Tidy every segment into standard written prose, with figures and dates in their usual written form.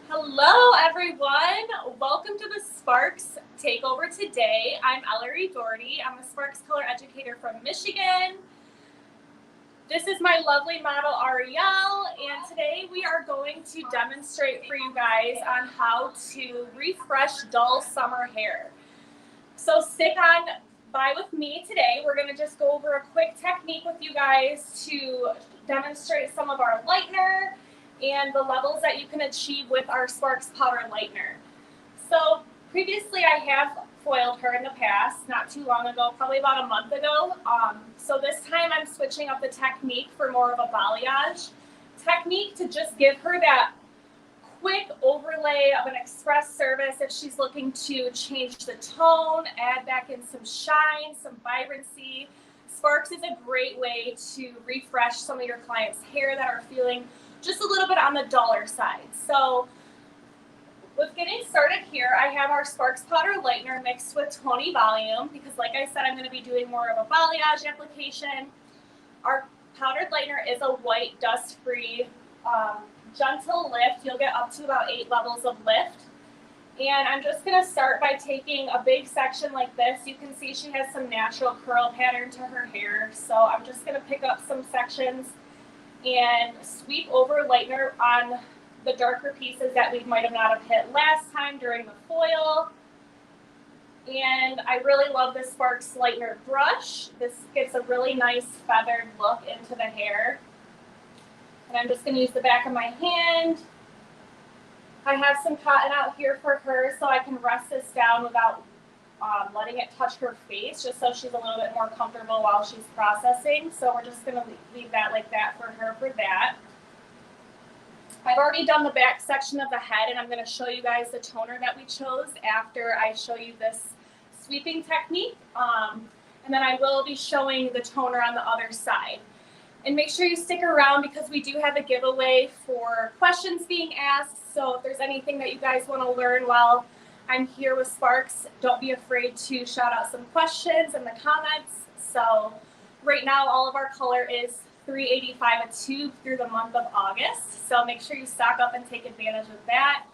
Hello, everyone. Welcome to the Sparks Takeover today. I'm Ellery Doherty. I'm a Sparks Color Educator from Michigan. This is my lovely model, Ariel, and today we are going to demonstrate for you guys on how to refresh dull summer hair. So stick on by with me today. We're going to just go over a quick technique with you guys to demonstrate some of our Lightener and the levels that you can achieve with our Sparks Powder Lightener. So previously I have foiled her in the past, not too long ago, probably about a month ago. So this time I'm switching up the technique for more of a balayage technique to just give her that quick overlay of an express service if she's looking to change the tone, add back in some shine, some vibrancy. Sparks is a great way to refresh some of your clients' hair that are feeling just a little bit on the duller side. So with getting started here, I have our Sparks Powder Lightener mixed with Tony Volume because like I said, I'm going to be doing more of a balayage application. Our powdered lightener is a white, dust-free, gentle lift. You'll get up to about 8 levels of lift. And I'm just going to start by taking a big section like this. You can see she has some natural curl pattern to her hair. So I'm just going to pick up some sections and sweep over lightener on the darker pieces that we might have not have hit last time during the foil. And I really love this Sparks Lightener brush. This gives a really nice feathered look into the hair. And I'm just going to use the back of my hand. I have some cotton out here for her so I can rest this down without letting it touch her face, just so she's a little bit more comfortable while she's processing. So we're just going to leave that like that for her for that. I've already done the back section of the head, and I'm going to show you guys the toner that we chose after I show you this sweeping technique. And then I will be showing the toner on the other side. And make sure you stick around because we do have a giveaway for questions being asked. So if there's anything that you guys want to learn while I'm here with Sparks, don't be afraid to shout out some questions in the comments. So right now, all of our color is $3.85 a tube through the month of August. So make sure you stock up and take advantage of that.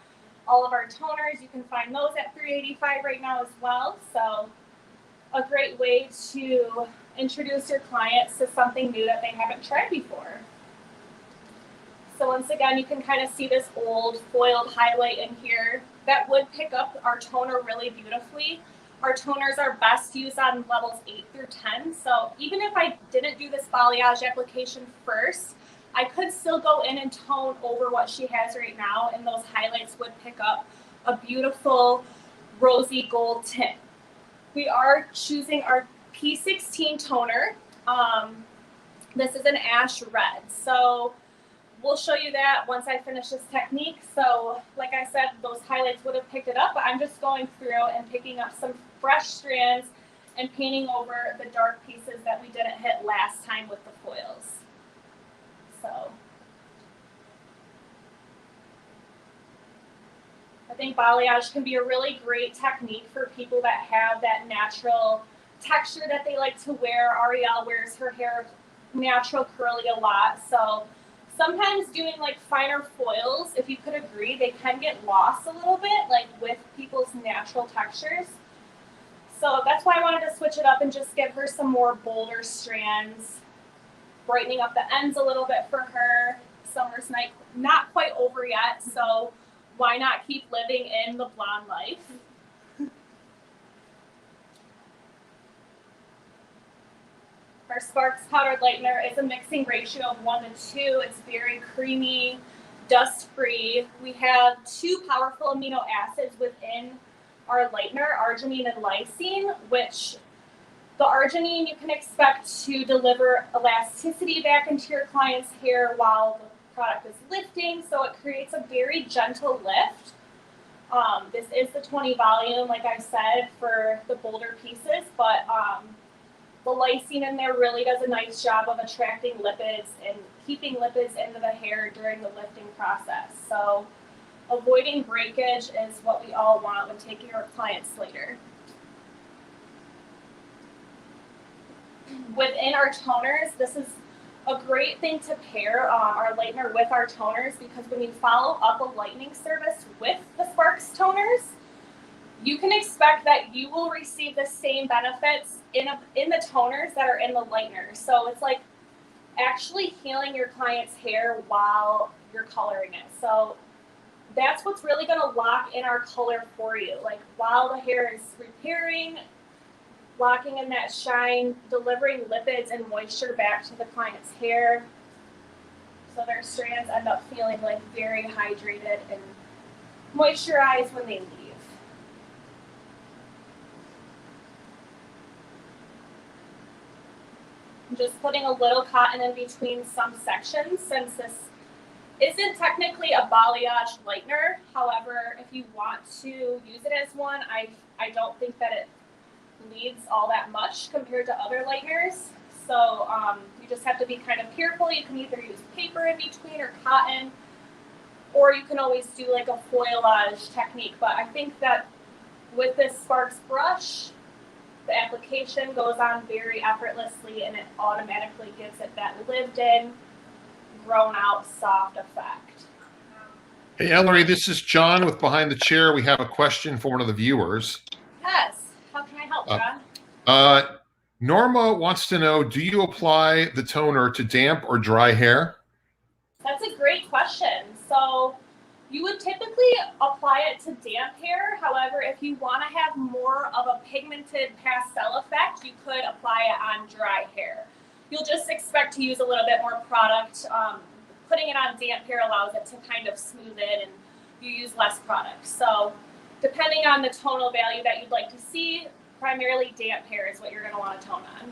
All of our toners, you can find those at $3.85 right now as well. So a great way to introduce your clients to something new that they haven't tried before. So once again, you can kind of see this old foiled highlight in here. That would pick up our toner really beautifully. Our toners are best used on levels 8 through 10. So even if I didn't do this balayage application first, I could still go in and tone over what she has right now, and those highlights would pick up a beautiful rosy gold tint. We are choosing our P16 toner. This is an ash red. So we'll show you that once I finish this technique. So like I said, those highlights would have picked it up, but I'm just going through and picking up some fresh strands and painting over the dark pieces that we didn't hit last time with the foils. So I think balayage can be a really great technique for people that have that natural texture that they like to wear. Ariel wears her hair natural curly a lot, so sometimes doing like finer foils, if you could agree, they can get lost a little bit, like with people's natural textures. So that's why I wanted to switch it up and just give her some more bolder strands, brightening up the ends a little bit for her. Summer's not quite over yet, so why not keep living in the blonde life? Our Sparks Powdered Lightener is a mixing ratio of 1 to 2. It's very creamy, dust-free. We have 2 powerful amino acids within our lightener, arginine and lysine, which the arginine you can expect to deliver elasticity back into your client's hair while the product is lifting, so it creates a very gentle lift. This is the 20 volume, like I said, for the bolder pieces, but the lysine in there really does a nice job of attracting lipids and keeping lipids into the hair during the lifting process. So avoiding breakage is what we all want when taking our clients later. Within our toners, this is a great thing to pair our lightener with our toners, because when you follow up a lightening service with the Sparks toners, you can expect that you will receive the same benefits in the toners that are in the lightener. So it's like actually healing your client's hair while you're coloring it. So that's what's really going to lock in our color for you. Like while the hair is repairing, locking in that shine, delivering lipids and moisture back to the client's hair, so their strands end up feeling like very hydrated and moisturized when they leave. I'm just putting a little cotton in between some sections, since this isn't technically a balayage lightener. However, if you want to use it as one, I don't think that it bleeds all that much compared to other lighteners. So you just have to be kind of careful. You can either use paper in between or cotton, or you can always do like a foilage technique. But I think that with this Sparks brush, the application goes on very effortlessly, and it automatically gives it that lived in, grown out, soft effect. Hey, Ellery, this is John with Behind the Chair. We have a question for one of the viewers. Yes. How can I help, John? Norma wants to know, do you apply the toner to damp or dry hair? That's a great question. So you would typically apply it to damp hair. However, if you want to have more of a pigmented pastel effect, you could apply it on dry hair. You'll just expect to use a little bit more product. Putting it on damp hair allows it to kind of smooth it, and you use less product. So depending on the tonal value that you'd like to see, primarily damp hair is what you're going to want to tone on.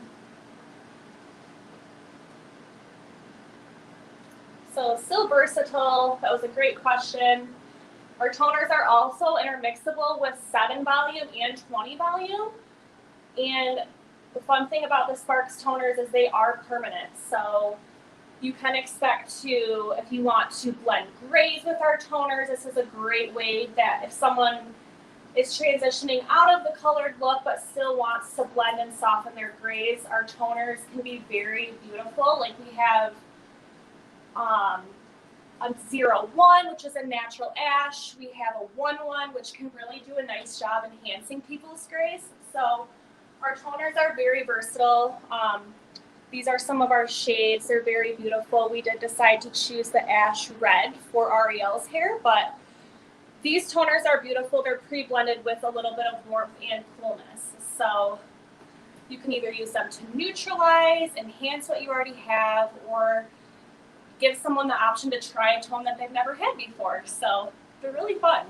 So still versatile. That was a great question. Our toners are also intermixable with 7 volume and 20 volume. And the fun thing about the Sparks toners is they are permanent. So you can expect to, if you want to blend grays with our toners, this is a great way that if someone is transitioning out of the colored look but still wants to blend and soften their grays, our toners can be very beautiful. Like we have a 01, which is a natural ash. We have a 11, which can really do a nice job enhancing people's grays. So our toners are very versatile. These are some of our shades. They're very beautiful. We did decide to choose the ash red for Ariel's hair, but these toners are beautiful. They're pre-blended with a little bit of warmth and coolness. So you can either use them to neutralize, enhance what you already have, or give someone the option to try a tone that they've never had before. So they're really fun.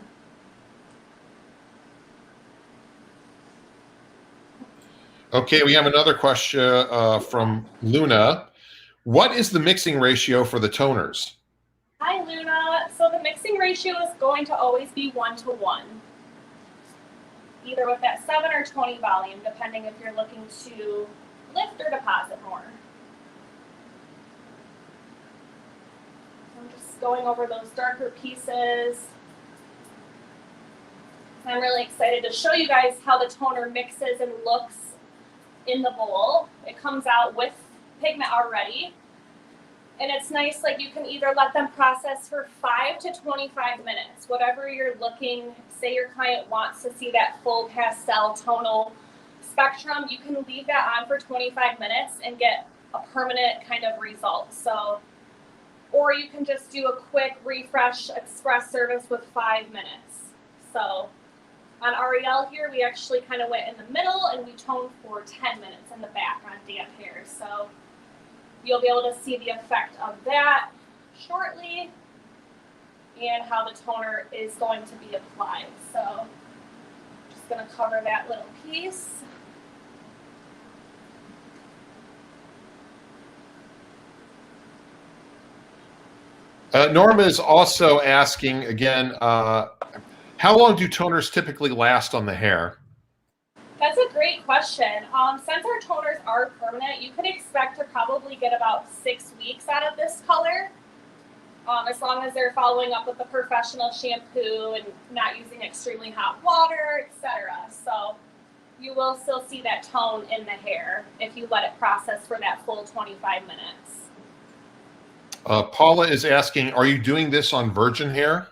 Okay, we have another question from Luna. What is the mixing ratio for the toners? Hi, Luna. So the mixing ratio is going to always be 1:1, either with that 7 or 20 volume, depending if you're looking to lift or deposit more. I'm just going over those darker pieces. I'm really excited to show you guys how the toner mixes and looks in the bowl. It comes out with pigment already. And it's nice, like you can either let them process for 5 to 25 minutes, whatever you're looking. Say your client wants to see that full pastel tonal spectrum, you can leave that on for 25 minutes and get a permanent kind of result. So, or you can just do a quick refresh express service with 5 minutes. So on Ariel here, we actually kind of went in the middle and we toned for 10 minutes in the back on damp hair. So you'll be able to see the effect of that shortly and how the toner is going to be applied. So just going to cover that little piece. Norma is also asking again, how long do toners typically last on the hair? That's a great question. Since our toners are permanent, you can expect to probably get about 6 weeks out of this color, as long as they're following up with a professional shampoo and not using extremely hot water, etc. So you will still see that tone in the hair if you let it process for that full 25 minutes. Paula is asking, are you doing this on virgin hair?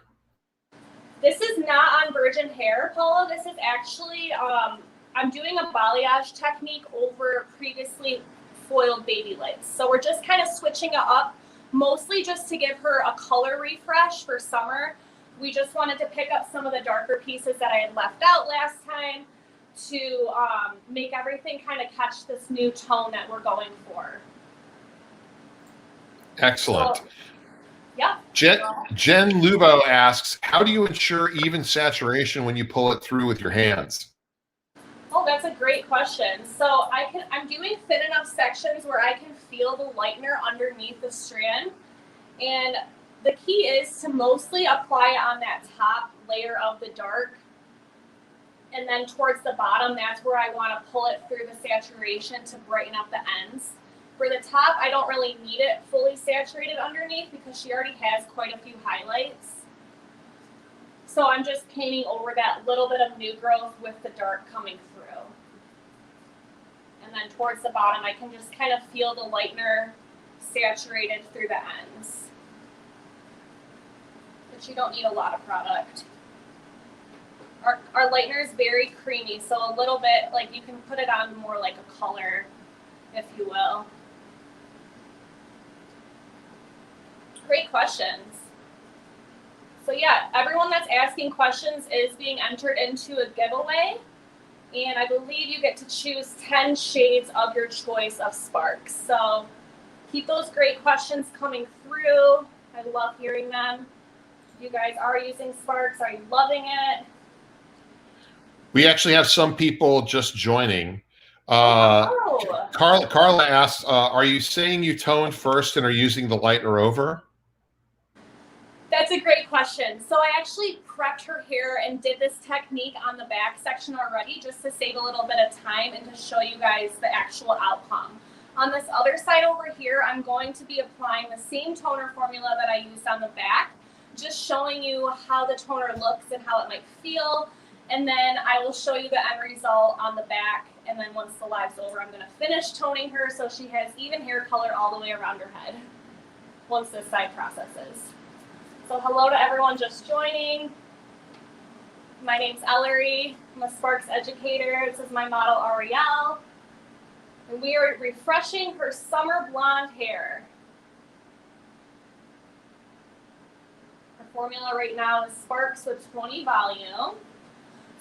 This is not on virgin hair, Paula. This is actually, I'm doing a balayage technique over previously foiled baby lights. So we're just kind of switching it up, mostly just to give her a color refresh for summer. We just wanted to pick up some of the darker pieces that I had left out last time to make everything kind of catch this new tone that we're going for. Excellent. So, yeah. Jen Lubo asks, how do you ensure even saturation when you pull it through with your hands? Oh, that's a great question. So I'm doing thin enough sections where I can feel the lightener underneath the strand. And the key is to mostly apply it on that top layer of the dark. And then towards the bottom, that's where I want to pull it through the saturation to brighten up the ends. For the top, I don't really need it fully saturated underneath because she already has quite a few highlights. So I'm just painting over that little bit of new growth with the dark coming through. And then towards the bottom, I can just kind of feel the lightener saturated through the ends. But you don't need a lot of product. Our lightener is very creamy, so a little bit, like you can put it on more like a color, if you will. Great questions. So yeah, everyone that's asking questions is being entered into a giveaway. And I believe you get to choose 10 shades of your choice of sparks. So keep those great questions coming through. I love hearing them. You guys are using sparks. Are you loving it? We actually have some people just joining. Carla asks, are you saying you toned first and are using the lightener over? That's a great question. So I actually prepped her hair and did this technique on the back section already just to save a little bit of time and to show you guys the actual outcome. On this other side over here, I'm going to be applying the same toner formula that I used on the back, just showing you how the toner looks and how it might feel. And then I will show you the end result on the back. And then once the live's over, I'm going to finish toning her so she has even hair color all the way around her head once this side processes. So hello to everyone just joining. My name's Ellery. I'm a Sparks educator. This is my model, Ariel. And we are refreshing her summer blonde hair. Her formula right now is Sparks with 20 volume.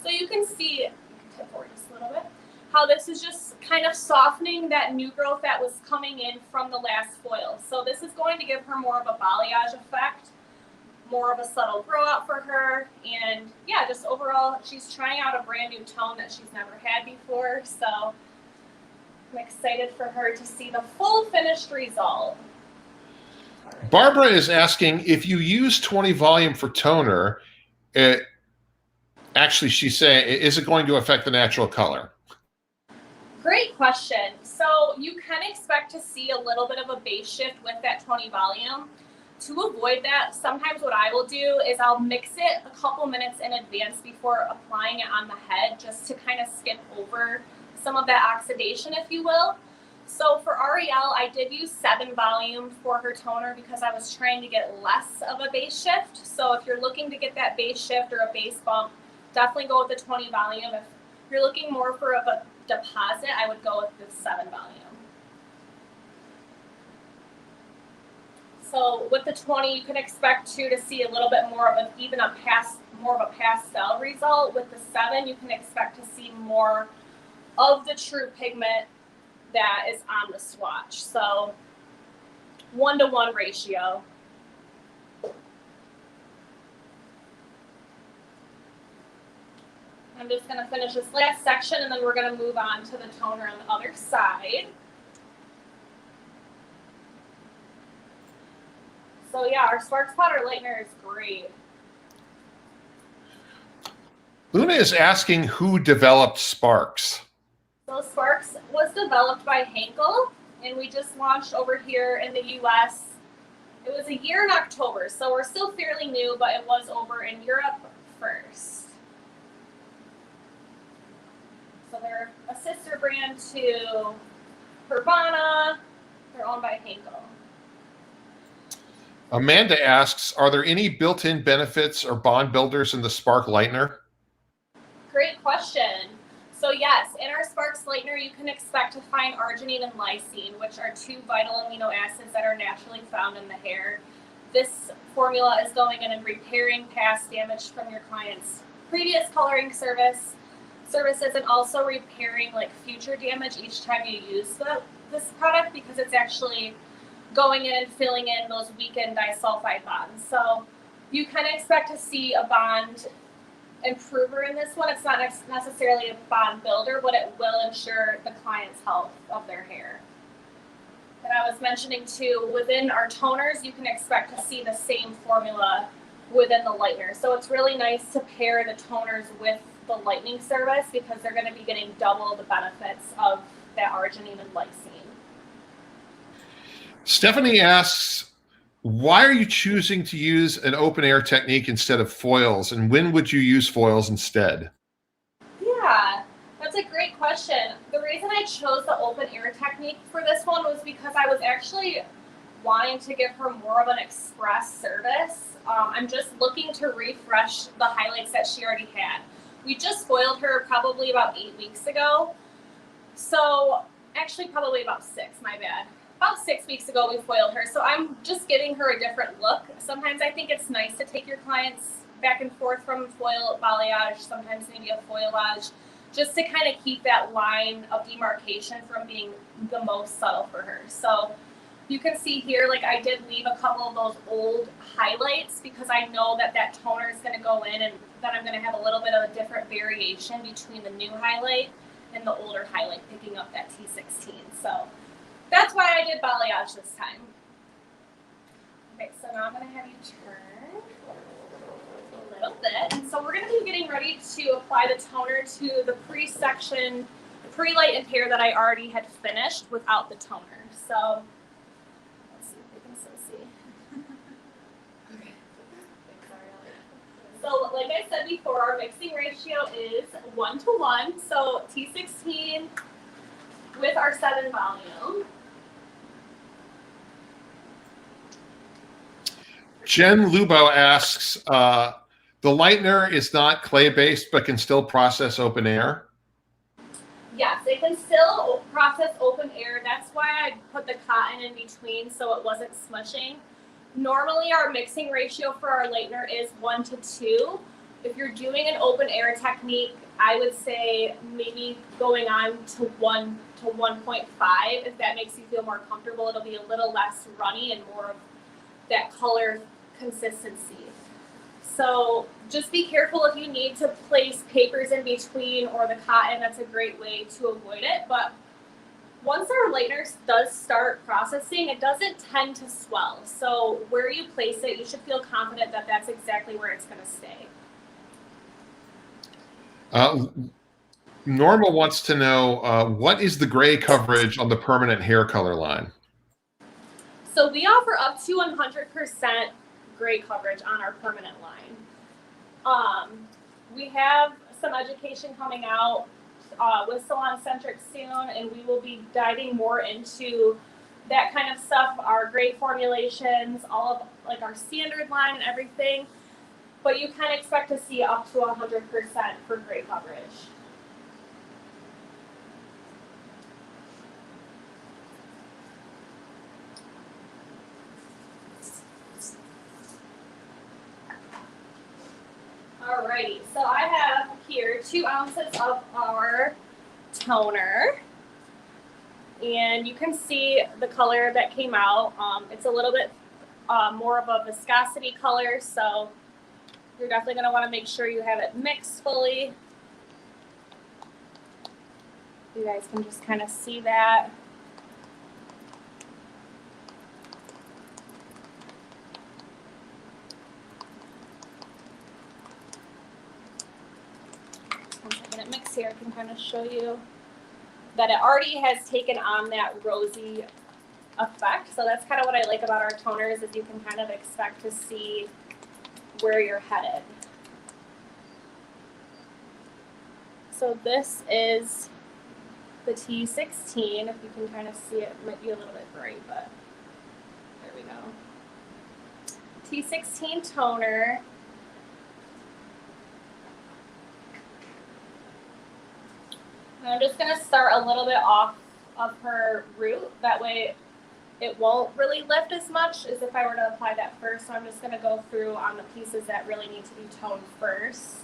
So you can see, you can tip forward just a little bit, how this is just kind of softening that new growth that was coming in from the last foil. So this is going to give her more of a balayage effect, more of a subtle grow out for her. And yeah, just overall, she's trying out a brand new tone that she's never had before. So I'm excited for her to see the full finished result. Barbara is asking, if you use 20 volume for toner, actually she's saying, is it going to affect the natural color? Great question. So you can expect to see a little bit of a base shift with that 20 volume. To avoid that, sometimes what I will do is I'll mix it a couple minutes in advance before applying it on the head, just to kind of skip over some of that oxidation, if you will. So for Ariel, I did use 7 volume for her toner because I was trying to get less of a base shift. So if you're looking to get that base shift or a base bump, definitely go with the 20 volume. If you're looking more for a deposit, I would go with the 7 volume. So with the 20, you can expect to see a little bit more of a pastel result. With the 7, you can expect to see more of the true pigment that is on the swatch. So 1-to-1 ratio. I'm just going to finish this last section and then we're going to move on to the toner on the other side. So yeah, our Sparks Powder Lightener is great. Luna is asking who developed Sparks. So Sparks was developed by Henkel, and we just launched over here in the US. It was a year in October, so we're still fairly new, but it was over in Europe first. So they're a sister brand to Hervana. They're owned by Henkel. Amanda asks, are there any built-in benefits or bond builders in the Spark Lightener? Great question. So yes, in our Sparks Lightener, you can expect to find arginine and lysine, which are two vital amino acids that are naturally found in the hair. This formula is going in and repairing past damage from your client's previous coloring services, and also repairing like future damage each time you use this product, because it's actually going in and filling in those weakened disulfide bonds. So you can expect to see a bond improver in this one. It's not necessarily a bond builder, but it will ensure the client's health of their hair. And I was mentioning too, within our toners, you can expect to see the same formula within the Lightener. So it's really nice to pair the toners with the lightening service, because they're going to be getting double the benefits of that arginine and lysine. Stephanie asks, why are you choosing to use an open air technique instead of foils? And when would you use foils instead? Yeah, that's a great question. The reason I chose the open air technique for this one was because I was actually wanting to give her more of an express service. I'm just looking to refresh the highlights that she already had. We just foiled her probably about 8 weeks ago. So actually probably about 6, my bad. About 6 weeks ago, we foiled her. So I'm just giving her a different look. Sometimes I think it's nice to take your clients back and forth from foil balayage, sometimes maybe a foilage, just to kind of keep that line of demarcation from being the most subtle for her. So you can see here, like I did leave a couple of those old highlights because I know that that toner is going to go in, and then I'm going to have a little bit of a different variation between the new highlight and the older highlight, picking up that T16. So that's why I did balayage this time. Okay, so now I'm going to have you turn a little bit. And so we're going to be getting ready to apply the toner to the pre-section, pre-lightened hair that I already had finished without the toner. So let's see if we can still see. Okay. So like I said before, our mixing ratio is 1:1. So T16 with our 7 volume. Jen Lubo asks, the Lightener is not clay-based, but can still process open air? Yes, it can still process open air. That's why I put the cotton in between so it wasn't smushing. Normally, our mixing ratio for our Lightener is 1:2. If you're doing an open air technique, I would say maybe going on to 1 to 1.5. If that makes you feel more comfortable, it'll be a little less runny and more of that color consistency. So just be careful if you need to place papers in between or the cotton. That's a great way to avoid it. But once our Lightener does start processing, it doesn't tend to swell. So where you place it, you should feel confident that that's exactly where it's going to stay. Norma wants to know, what is the gray coverage on the permanent hair color line? So we offer up to 100% gray coverage on our permanent line. We have some education coming out with Salon Centric soon, and we will be diving more into that kind of stuff, our gray formulations, all of like our standard line and everything. But you can expect to see up to 100% for gray coverage. Alrighty, so I have here 2 ounces of our toner, and you can see the color that came out. It's a little bit more of a viscosity color, so you're definitely going to want to make sure you have it mixed fully. You guys can just kind of see that. Mix here, I can kind of show you that it already has taken on that rosy effect. So that's kind of what I like about our toners, is you can kind of expect to see where you're headed. So this is the T16. If you can kind of see it, might be a little bit bright, but there we go. T16 toner. And I'm just going to start a little bit off of her root. That way it won't really lift as much as if I were to apply that first. So I'm just going to go through on the pieces that really need to be toned first.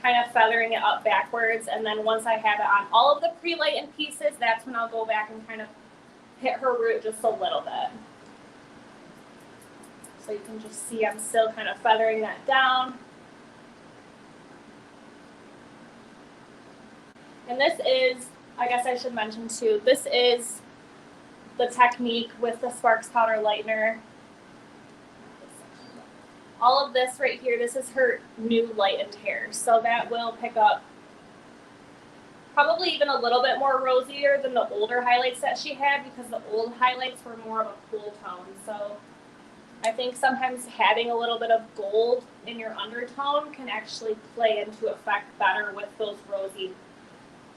Kind of feathering it up backwards. And then once I have it on all of the pre-lightened pieces, that's when I'll go back and kind of hit her root just a little bit. So you can just see I'm still kind of feathering that down. And this is, I guess I should mention too, this is the technique with the Sparks Powder Lightener. All of this right here, this is her new lightened hair. So that will pick up probably even a little bit more rosier than the older highlights that she had, because the old highlights were more of a cool tone. So I think sometimes having a little bit of gold in your undertone can actually play into effect better with those rosy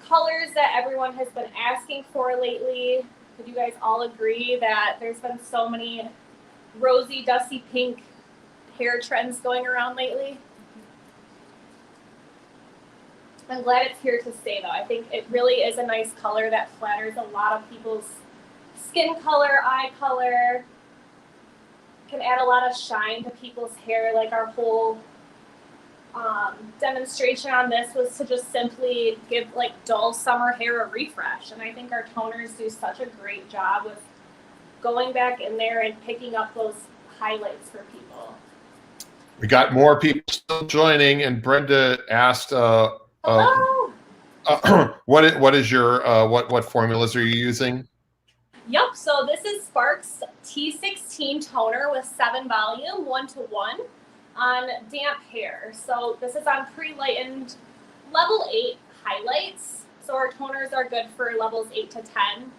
colors that everyone has been asking for lately. Would you guys all agree that there's been so many rosy, dusty pink hair trends going around lately? I'm glad it's here to stay though. I think it really is a nice color that flatters a lot of people's skin color, eye color, can add a lot of shine to people's hair. Like our whole demonstration on this was to just simply give like dull summer hair a refresh. And I think our toners do such a great job with going back in there and picking up those highlights for people. We got more people still joining, and Brenda asked, Hello. what is your what formulas are you using? Yep, so this is Sparks T16 toner with 7 volume, 1-to-1 on damp hair. So this is on pre-lightened level 8 highlights. So our toners are good for levels 8 to 10.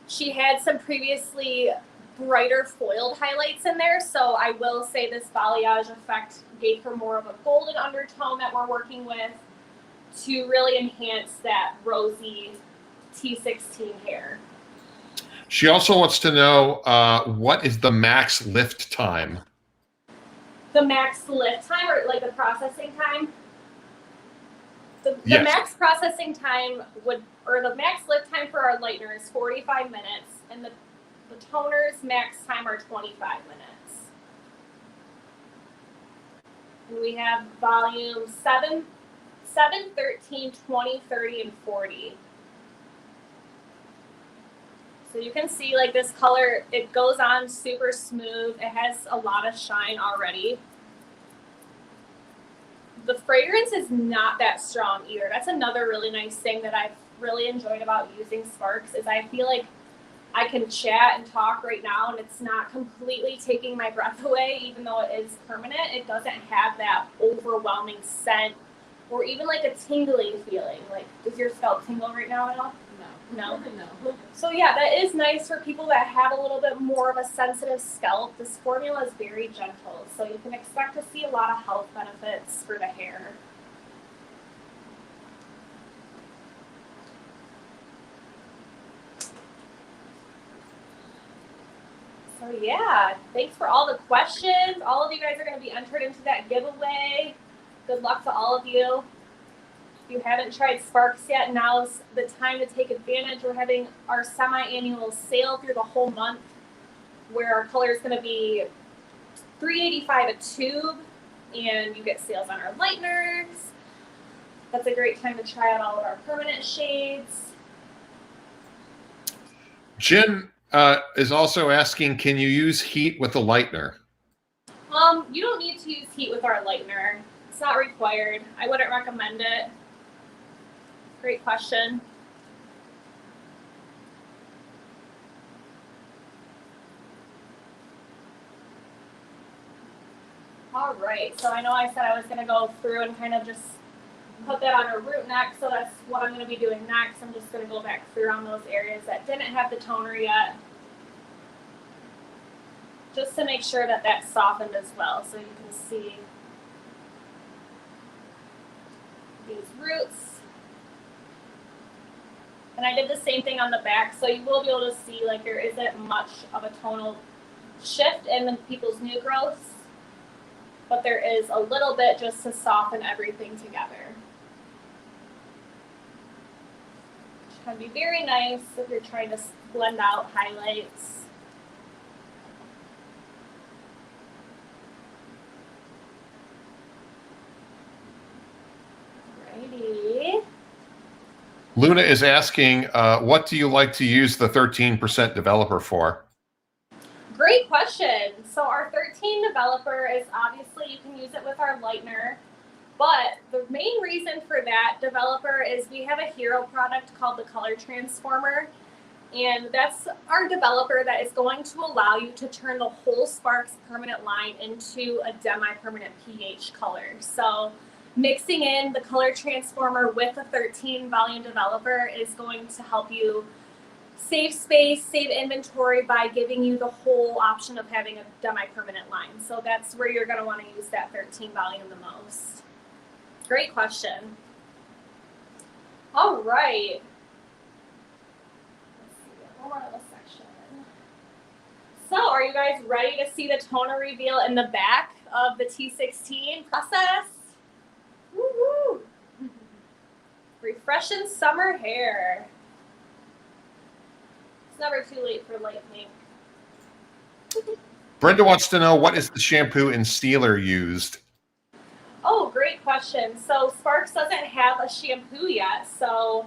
She had some previously brighter foiled highlights in there, so I will say this balayage effect gave her more of a golden undertone that we're working with to really enhance that rosy T16 hair. She also wants to know what is the max lift time? The max lift time, or like the processing time? The Yes. max processing time the max lift time for our lightener is 45 minutes, and the toner's max time are 25 minutes. And we have volume 7, 13, 20, 30, and 40. So you can see like this color, it goes on super smooth. It has a lot of shine already. The fragrance is not that strong either. That's another really nice thing that I've really enjoyed about using Sparks, is I feel like I can chat and talk right now and it's not completely taking my breath away, even though it is permanent. It doesn't have that overwhelming scent or even like a tingling feeling. Like, does your scalp tingle right now at all? No. No. So yeah, that is nice for people that have a little bit more of a sensitive scalp. This formula is very gentle, so you can expect to see a lot of health benefits for the hair. So yeah, thanks for all the questions. All of you guys are going to be entered into that giveaway. Good luck to all of you. If you haven't tried Sparks yet, now's the time to take advantage. We're having our semi-annual sale through the whole month, where our color is going to be $3.85 a tube, and you get sales on our Lightners. That's a great time to try out all of our permanent shades. Jen is also asking, can you use heat with the Lightener? You don't need to use heat with our Lightener. It's not required. I wouldn't recommend it. Great question. All right, so I know I said I was going to go through and kind of just put that on her root next, so that's what I'm going to be doing next. I'm just going to go back through on those areas that didn't have the toner yet, just to make sure that that's softened as well, so you can see these roots. And I did the same thing on the back, so you will be able to see like there isn't much of a tonal shift in people's new growths, but there is a little bit just to soften everything together. Which can be very nice if you're trying to blend out highlights. Alrighty. Luna is asking, what do you like to use the 13% developer for? Great question. So our 13 developer is obviously, you can use it with our Lightner, but the main reason for that developer is we have a hero product called the Color Transformer, and that's our developer that is going to allow you to turn the whole Sparks permanent line into a demi-permanent pH color. So mixing in the Color Transformer with the 13 volume developer is going to help you save space, save inventory by giving you the whole option of having a demi-permanent line. So that's where you're going to want to use that 13 volume the most. Great question. All right. Let's see, one more little section. So are you guys ready to see the toner reveal in the back of the T16 process? Woo-hoo. Refreshing summer hair. Never too late for lightening. Brenda wants to know, what is the shampoo and sealer used? Oh, great question. So Sparks doesn't have a shampoo yet. So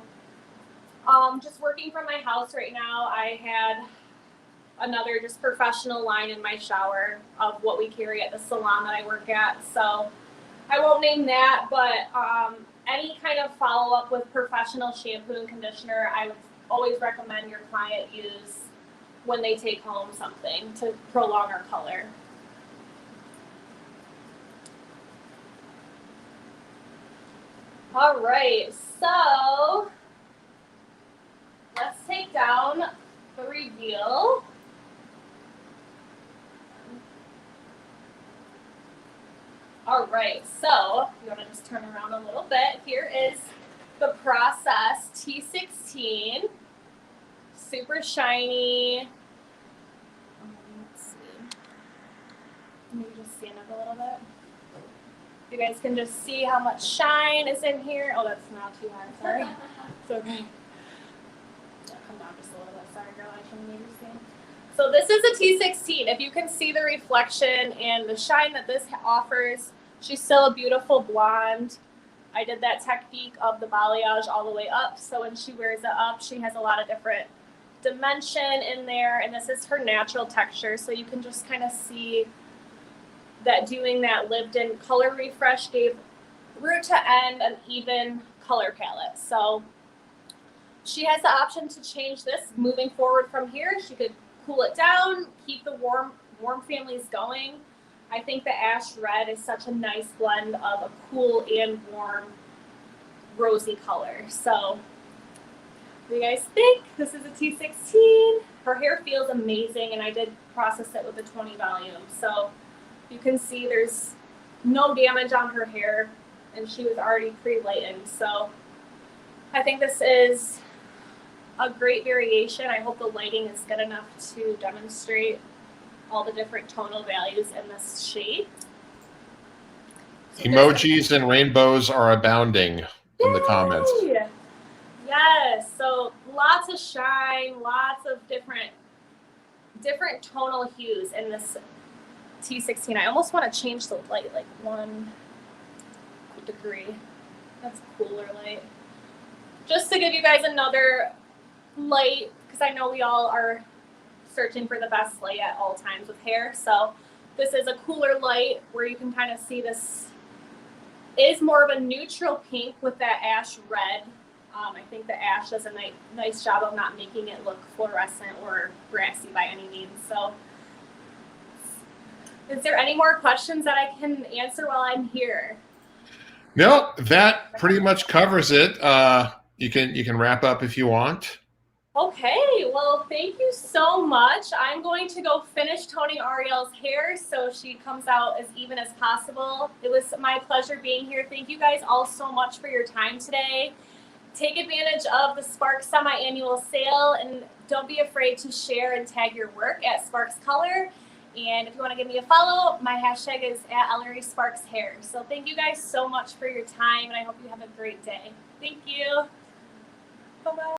just working from my house right now, I had another just professional line in my shower of what we carry at the salon that I work at. So I won't name that, but any kind of follow-up with professional shampoo and conditioner, I would always recommend your client use when they take home something to prolong our color. All right, so let's take down the reveal. All right, so you want to just turn around a little bit. Here is the Process T16. Super shiny. Let's see. Maybe just stand up a little bit. You guys can just see how much shine is in here. Oh, that's not too high. Sorry. It's okay. Come down just a little bit. Sorry, girl. I shouldn't make you stand. So this is a T16. If you can see the reflection and the shine that this offers, she's still a beautiful blonde. I did that technique of the balayage all the way up. So when she wears it up, she has a lot of different dimension in there. And this is her natural texture. So you can just kind of see that doing that lived-in color refresh gave root to end an even color palette. So she has the option to change this moving forward from here. She could cool it down, keep the warm families going. I think the ash red is such a nice blend of a cool and warm rosy color. So what do you guys think? This is a T16. Her hair feels amazing, and I did process it with a 20 volume. So you can see there's no damage on her hair, and she was already pre-lightened. So I think this is a great variation. I hope the lighting is good enough to demonstrate all the different tonal values in this shade. So emojis and rainbows are abounding in the comments. Yes, so lots of shine, lots of different tonal hues in this T16. I almost want to change the light like 1 degree. That's cooler light. Just to give you guys another light, because I know we all are searching for the best light at all times with hair. So this is a cooler light where you can kind of see this is more of a neutral pink with that ash red. I think the ash does a nice job of not making it look fluorescent or brassy by any means. So is there any more questions that I can answer while I'm here? No, that pretty much covers it. You can wrap up if you want. Okay, well, thank you so much. I'm going to go finish toning Ariel's hair so she comes out as even as possible. It was my pleasure being here. Thank you guys all so much for your time today. Take advantage of the Sparks semi-annual sale, and don't be afraid to share and tag your work at Sparks Color. And if you want to give me a follow, my hashtag is @EllerySparksHair. So thank you guys so much for your time, and I hope you have a great day. Thank you. Bye-bye.